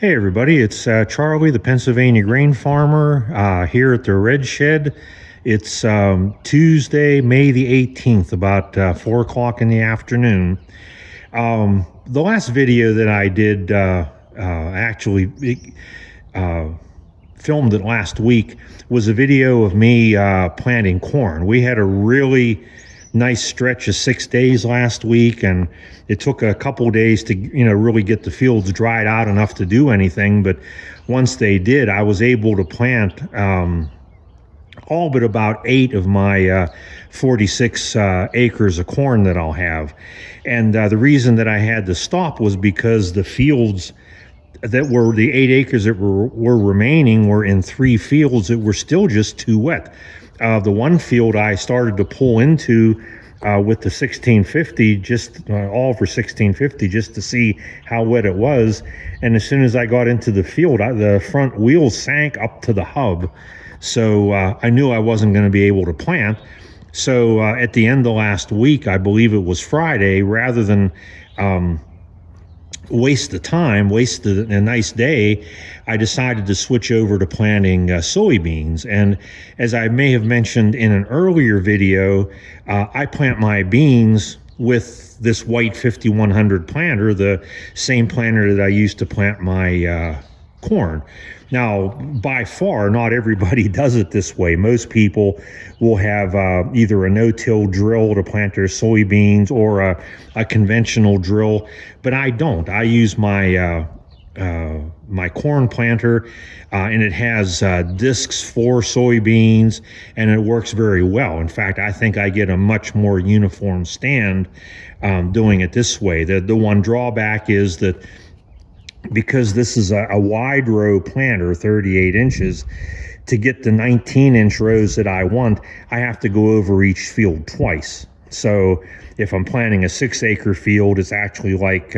Hey everybody, it's Charlie, the Pennsylvania grain farmer, here at the Red Shed. It's Tuesday, May the 18th, about 4 o'clock in the afternoon. The last video that I did, filmed it last week, was a video of me planting corn. We had a really nice stretch of 6 days last week, and it took a couple days to really get the fields dried out enough to do anything. But once they did, I was able to plant all but about 8 of my 46 acres of corn that I'll have. And the reason that I had to stop was because the fields that were the 8 acres that were remaining were in 3 fields that were still just too wet. The one field I started to pull into with the 1650, just all for 1650, just to see how wet it was. And as soon as I got into the field, the front wheels sank up to the hub. So I knew I wasn't going to be able to plant. So at the end of last week, I believe it was Friday, rather than waste the time, waste a nice day, I decided to switch over to planting soybeans. And as I may have mentioned in an earlier video, I plant my beans with this white 5100 planter, the same planter that I used to plant my corn. Now, by far, not everybody does it this way. Most people will have either a no-till drill to plant their soybeans or a conventional drill, but I don't. I use my my corn planter, and it has discs for soybeans, and it works very well. In fact, I think I get a much more uniform stand doing it this way. The one drawback is that because this is a wide row planter, 38 inches, to get the 19-inch rows that I want, I have to go over each field twice. So if I'm planting a 6-acre field, it's actually like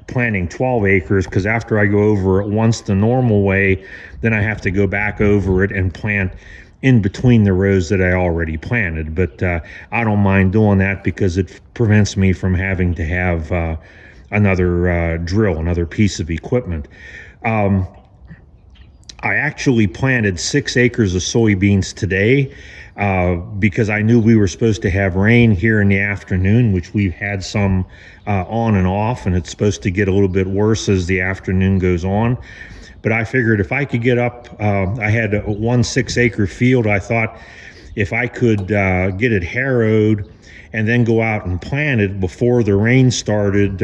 planting 12 acres, because after I go over it once the normal way, then I have to go back over it and plant in between the rows that I already planted. But I don't mind doing that because it prevents me from having to have another drill, another piece of equipment. I actually planted 6 acres of soybeans today because I knew we were supposed to have rain here in the afternoon, which we've had some on and off, and it's supposed to get a little bit worse as the afternoon goes on. But I figured if I could get up, I had one 6-acre field. I thought if I could get it harrowed and then go out and plant it before the rain started,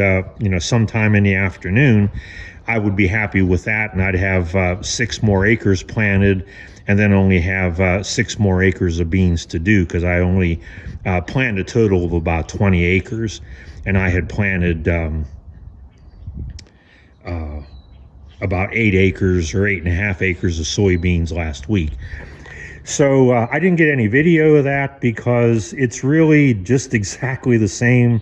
sometime in the afternoon, I would be happy with that, and I'd have 6 more acres planted, and then only have 6 more acres of beans to do, because I only planted a total of about 20 acres, and I had planted about 8 acres or 8.5 acres of soybeans last week. So I didn't get any video of that because it's really just exactly the same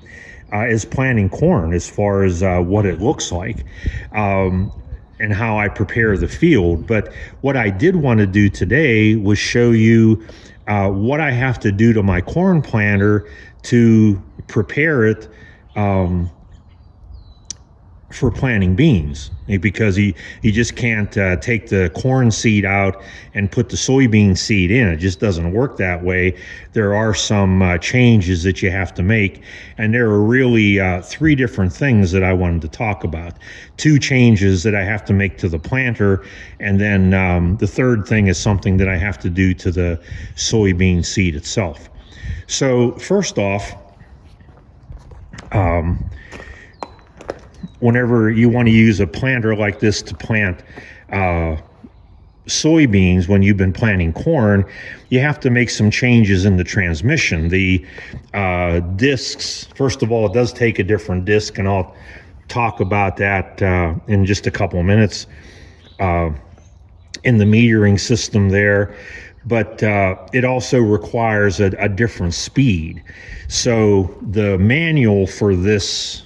as planting corn as far as what it looks like and how I prepare the field. But what I did want to do today was show you what I have to do to my corn planter to prepare it for planting beans, because you just can't take the corn seed out and put the soybean seed in. It just doesn't work that way. There are some changes that you have to make, and there are really 3 different things that I wanted to talk about. 2 changes that I have to make to the planter, and then the third thing is something that I have to do to the soybean seed itself. So first off, whenever you want to use a planter like this to plant soybeans when you've been planting corn, you have to make some changes in the transmission. The discs, first of all, it does take a different disc, and I'll talk about that in just a couple of minutes in the metering system there. But it also requires a different speed. So the manual for this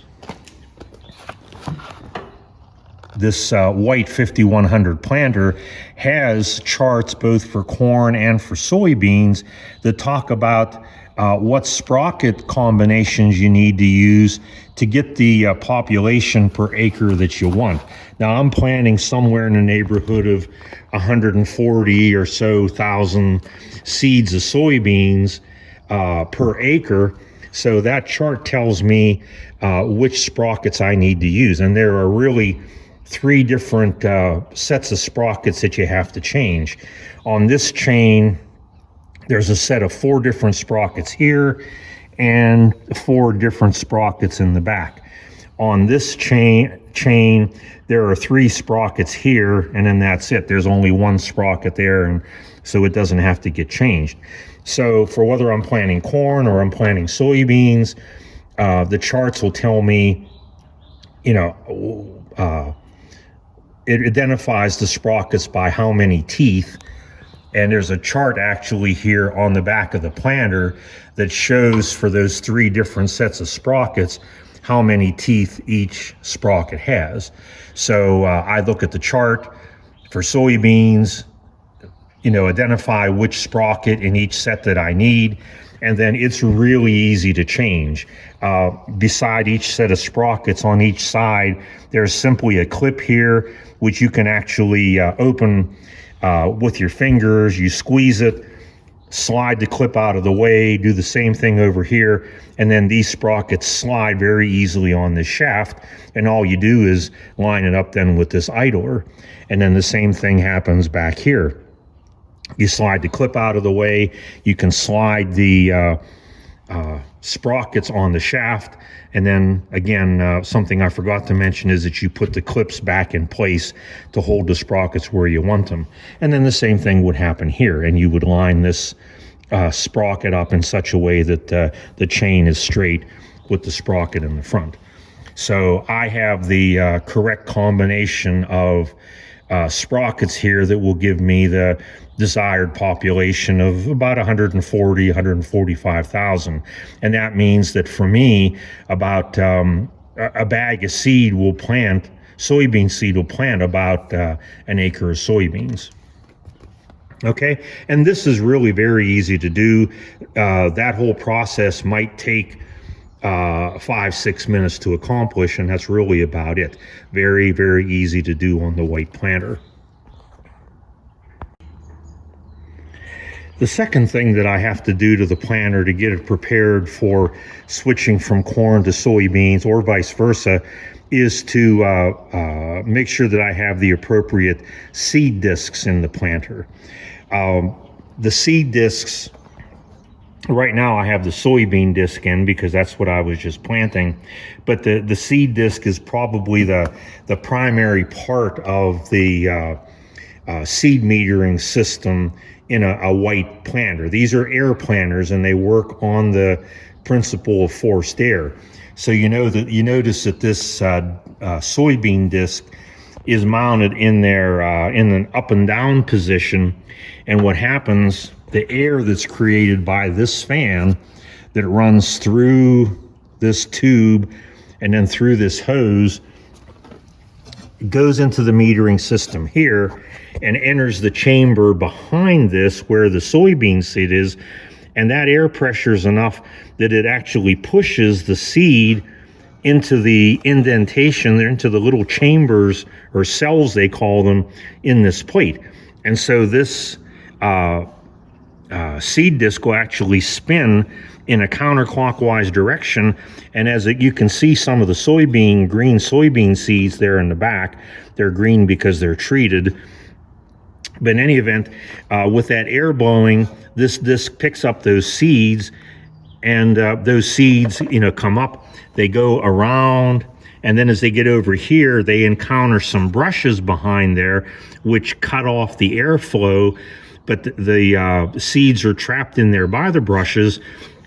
white 5100 planter has charts both for corn and for soybeans that talk about what sprocket combinations you need to use to get the population per acre that you want. Now, I'm planting somewhere in the neighborhood of 140 or so thousand seeds of soybeans per acre. So that chart tells me which sprockets I need to use. And there are really 3 different sets of sprockets that you have to change. On this chain, there's a set of 4 different sprockets here and 4 different sprockets in the back. On this chain, there are 3 sprockets here, and then that's it. There's only 1 sprocket there, and so it doesn't have to get changed. So for whether I'm planting corn or I'm planting soybeans, the charts will tell me, it identifies the sprockets by how many teeth. And there's a chart actually here on the back of the planter that shows for those 3 different sets of sprockets how many teeth each sprocket has. So I look at the chart for soybeans, identify which sprocket in each set that I need, and then it's really easy to change. Beside each set of sprockets on each side, there's simply a clip here, which you can actually open with your fingers. You squeeze it, slide the clip out of the way, do the same thing over here, and then these sprockets slide very easily on this shaft, and all you do is line it up then with this idler, and then the same thing happens back here. You slide the clip out of the way, you can slide the sprockets on the shaft, and then again, something I forgot to mention is that you put the clips back in place to hold the sprockets where you want them. And then the same thing would happen here, and you would line this sprocket up in such a way that the chain is straight with the sprocket in the front. So I have the correct combination of sprockets here that will give me the desired population of about 140, 145,000. And that means that for me, about a bag of seed will plant, soybean seed will plant about an acre of soybeans. Okay, and this is really very easy to do. That whole process might take 5-6 minutes to accomplish, and that's really about it. Very, very easy to do on the white planter. The second thing that I have to do to the planter to get it prepared for switching from corn to soybeans or vice versa is to make sure that I have the appropriate seed discs in the planter. The seed discs, right now I have the soybean disc in because that's what I was just planting, but the seed disc is probably the primary part of the seed metering system in a white planter. These are air planters, and they work on the principle of forced air. So you notice that this soybean disc is mounted in there in an up and down position, and what happens, the air that's created by this fan that runs through this tube and then through this hose goes into the metering system here and enters the chamber behind this where the soybean seed is, and that air pressure is enough that it actually pushes the seed into the indentation, into the little chambers or cells they call them in this plate. And so this seed disc will actually spin in a counterclockwise direction, and you can see some of the green soybean seeds there in the back. They're green because they're treated. But in any event, with that air blowing, this disc picks up those seeds, and those seeds, come up, they go around, and then as they get over here, they encounter some brushes behind there, which cut off the airflow, but the seeds are trapped in there by the brushes.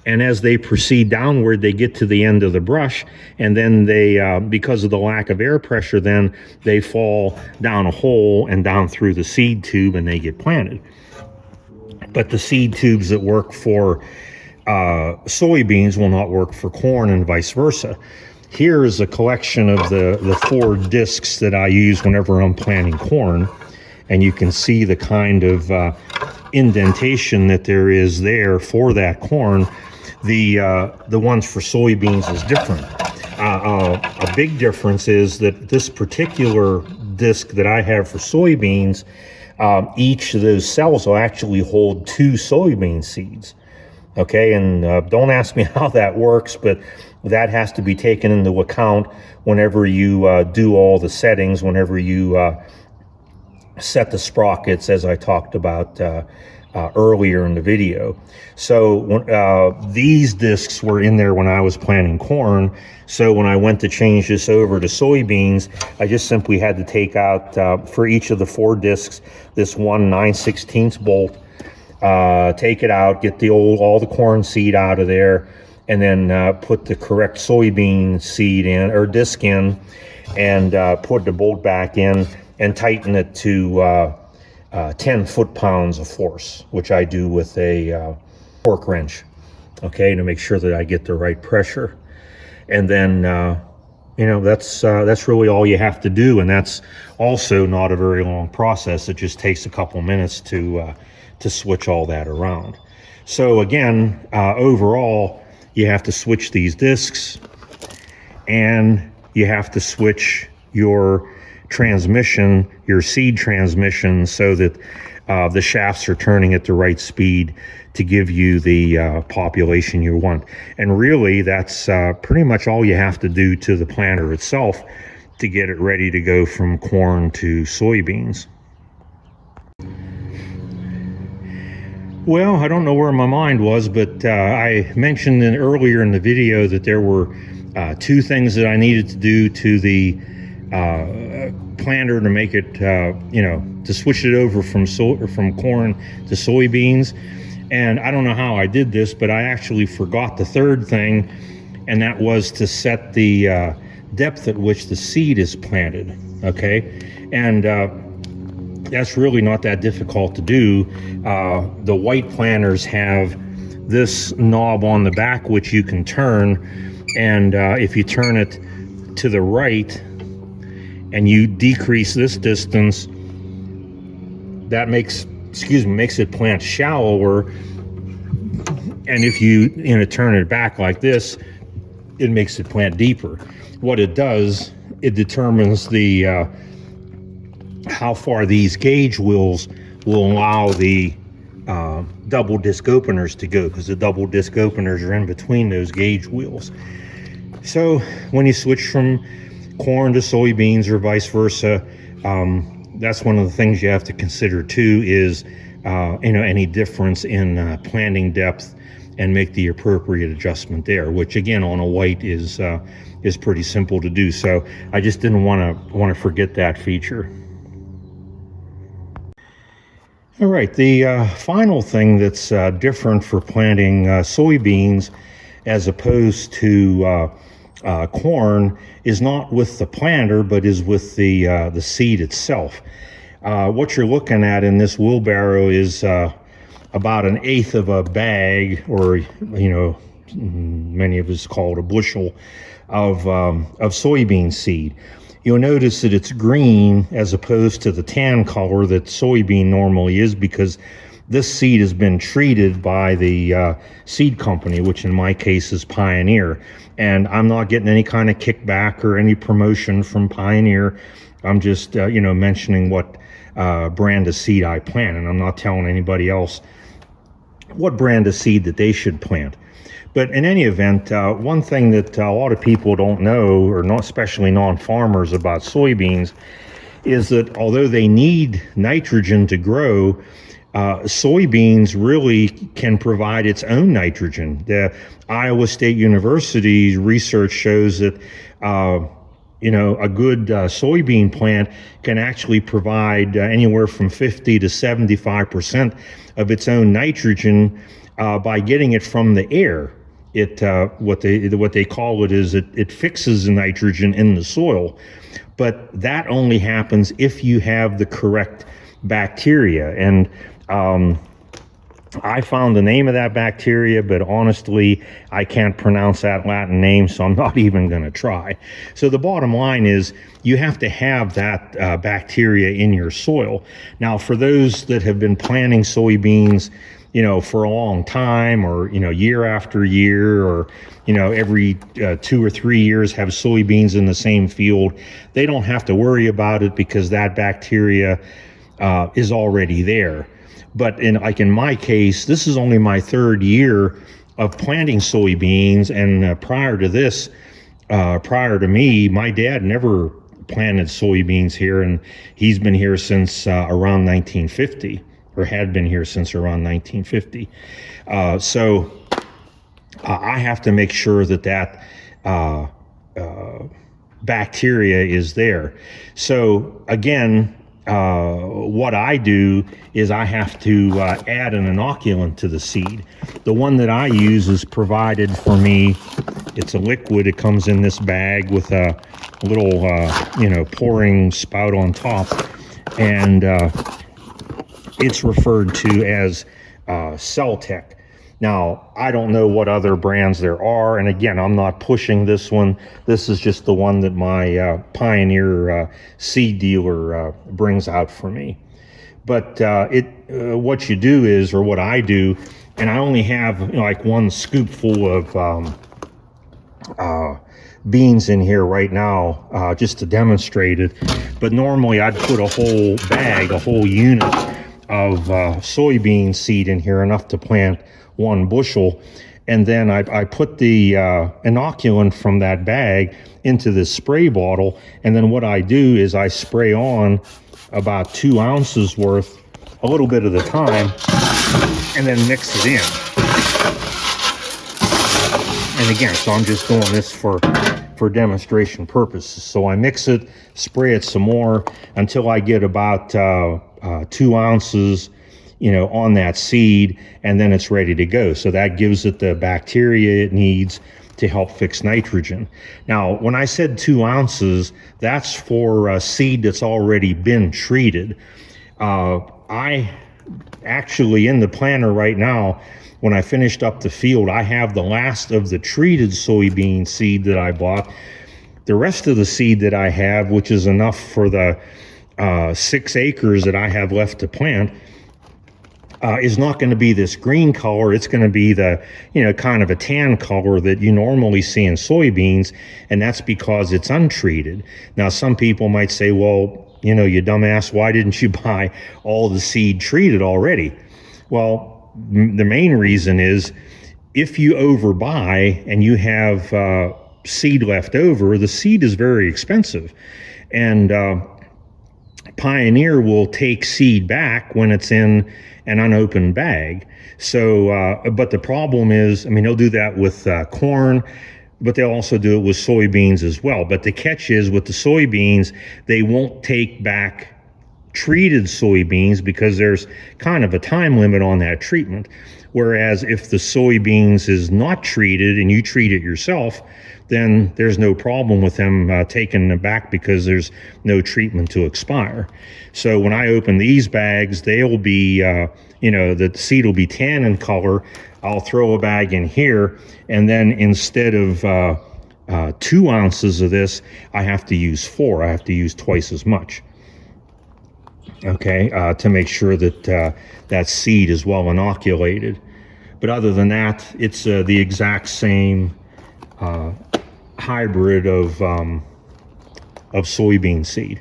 And as they proceed downward, they get to the end of the brush, and then they, because of the lack of air pressure, then they fall down a hole and down through the seed tube, and they get planted. But the seed tubes that work for soybeans will not work for corn, and vice versa. Here is a collection of the 4 discs that I use whenever I'm planting corn, and you can see the kind of indentation that there is there for that corn. the ones for soybeans is different. A big difference is that this particular disc that I have for soybeans, each of those cells will actually hold 2 soybean seeds. Okay, and don't ask me how that works, but that has to be taken into account whenever you do all the settings, whenever you set the sprockets, as I talked about earlier in the video. So these discs were in there when I was planting corn. So when I went to change this over to soybeans, I just simply had to take out, for each of the 4 discs, this 1 9/16 bolt, take it out, get all the corn seed out of there, and then put the correct soybean seed in, or disc in, and put the bolt back in and tighten it to 10 foot-pounds of force, which I do with a torque wrench, okay, to make sure that I get the right pressure. And then, that's really all you have to do, and that's also not a very long process. It just takes a couple minutes to switch all that around. So again, overall, you have to switch these discs, and you have to switch your transmission, your seed transmission, so that the shafts are turning at the right speed to give you the population you want. And really, that's pretty much all you have to do to the planter itself to get it ready to go from corn to soybeans. Well, I don't know where my mind was, but I mentioned earlier in the video that there were 2 things that I needed to do to the planter to make it, to switch it over from corn to soybeans. And I don't know how I did this, but I actually forgot the 3rd thing, and that was to set the depth at which the seed is planted, okay? And that's really not that difficult to do. The white planters have this knob on the back which you can turn, and if you turn it to the right and you decrease this distance, that makes it plant shallower. And if you turn it back like this, it makes it plant deeper. What it does, it determines the how far these gauge wheels will allow the double disc openers to go, because the double disc openers are in between those gauge wheels. So when you switch from corn to soybeans or vice versa, that's one of the things you have to consider too, is any difference in planting depth, and make the appropriate adjustment there, which again on a white is pretty simple to do. So I just didn't want to forget that feature. All right, the final thing that's different for planting soybeans as opposed to corn is not with the planter, but is with the seed itself. What you're looking at in this wheelbarrow is about 1/8 of a bag, or many of us call it a bushel of soybean seed. You'll notice that it's green as opposed to the tan color that soybean normally is, because this seed has been treated by the seed company, which in my case is Pioneer. And I'm not getting any kind of kickback or any promotion from Pioneer. I'm just, mentioning what brand of seed I plant, and I'm not telling anybody else what brand of seed that they should plant. But in any event, one thing that a lot of people don't know, or not, especially non-farmers, about soybeans, is that although they need nitrogen to grow, soybeans really can provide its own nitrogen. The Iowa State University's research shows that a good soybean plant can actually provide anywhere from 50 to 75% of its own nitrogen by getting it from the air. It what they call it is it fixes the nitrogen in the soil, but that only happens if you have the correct bacteria. And I found the name of that bacteria, but honestly, I can't pronounce that Latin name, so I'm not even going to try. So the bottom line is you have to have that bacteria in your soil. Now, for those that have been planting soybeans for a long time, or, year after year, or, every 2 or 3 years have soybeans in the same field, they don't have to worry about it because that bacteria is already there. But in my case, this is only my 3rd year of planting soybeans, and prior to this, prior to me, my dad never planted soybeans here, and he's been here since around 1950, or had been here since around 1950. So I have to make sure that bacteria is there. So again, what I do is I have to add an inoculant to the seed. The one that I use is provided for me. It's a liquid. It comes in this bag with a little, pouring spout on top, and it's referred to as Celtec. Now, I don't know what other brands there are, and again, I'm not pushing this one. This is just the one that my Pioneer seed dealer brings out for me. But what you do is, or what I do, and I only have like 1 scoopful of beans in here right now, just to demonstrate it. But normally I'd put a whole bag, a whole unit of soybean seed in here, enough to plant 1 bushel, and then I put the inoculant from that bag into this spray bottle, and then what I do is I spray on about 2 ounces worth, a little bit at a time, and then mix it in. And again, so I'm just doing this for demonstration purposes. So I mix it, spray it some more until I get about 2 ounces on that seed, and then it's ready to go. So that gives it the bacteria it needs to help fix nitrogen. Now, when I said 2 ounces, that's for a seed that's already been treated. I actually, in the planter right now, when I finished up the field, I have the last of the treated soybean seed that I bought. The rest of the seed that I have, which is enough for the 6 acres that I have left to plant, is not going to be this green color. It's going to be the, kind of a tan color that you normally see in soybeans, and that's because it's untreated. Now, some people might say, well, you dumbass, why didn't you buy all the seed treated already? Well, the main reason is if you overbuy and you have seed left over, the seed is very expensive. And Pioneer will take seed back when it's in an unopened bag. So, but the problem is, they'll do that with corn, but they'll also do it with soybeans as well. But the catch is, with the soybeans, they won't take back treated soybeans because there's kind of a time limit on that treatment. Whereas if the soybeans is not treated and you treat it yourself, then there's no problem with them taking them back because there's no treatment to expire. So when I open these bags, they'll be, the seed will be tan in color. I'll throw a bag in here, and then instead of 2 ounces of this, I have to use 4. I have to use twice as much. Okay, to make sure that that seed is well inoculated. But other than that, it's the exact same hybrid of soybean seed.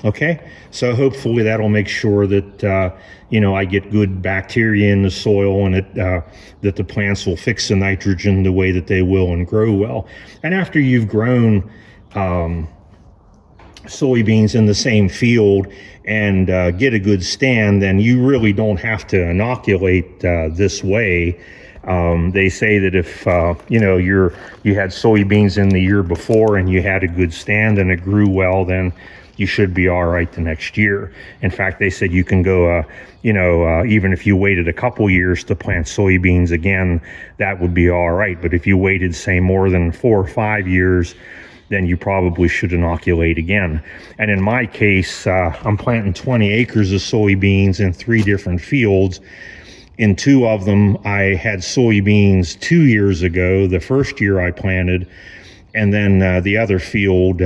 Okay, so hopefully that'll make sure that I get good bacteria in the soil, and that the plants will fix the nitrogen the way that they will and grow well. And after you've grown soybeans in the same field and get a good stand, then you really don't have to inoculate this way. They say that if you had soybeans in the year before and you had a good stand and it grew well, then you should be all right the next year. In fact, they said you can go, even if you waited a couple years to plant soybeans again, that would be all right. But if you waited, say, more than 4 or 5 years, then you probably should inoculate again. And in my case, I'm planting 20 acres of soybeans in 3 different fields. In 2 of them, I had soybeans 2 years ago, the first year I planted, and then the other field,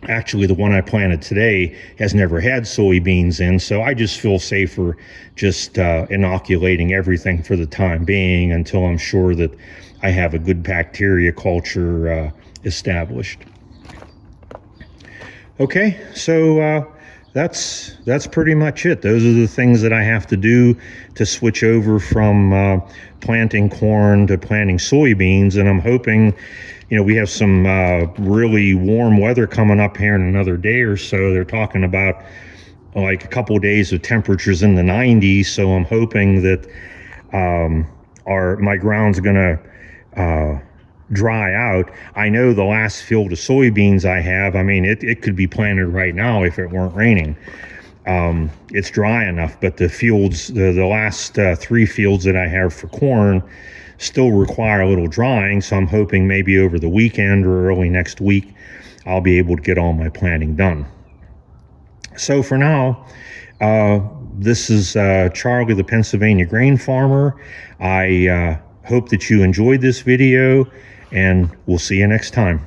Actually, the one I planted today has never had soybeans in, so I just feel safer just inoculating everything for the time being until I'm sure that I have a good bacteria culture established. Okay, so that's pretty much it. Those are the things that I have to do to switch over from planting corn to planting soybeans, and I'm hoping, you know, we have some really warm weather coming up here in another day or so. They're talking about like a couple of days of temperatures in the 90s, so I'm hoping that my ground's gonna dry out. I know the last field of soybeans I have, I mean, it could be planted right now if it weren't raining. It's dry enough, but the fields, the last 3 fields that I have for corn still require a little drying, so I'm hoping maybe over the weekend or early next week I'll be able to get all my planting done. So for now, this is Charlie, the Pennsylvania grain farmer. I hope that you enjoyed this video, and we'll see you next time.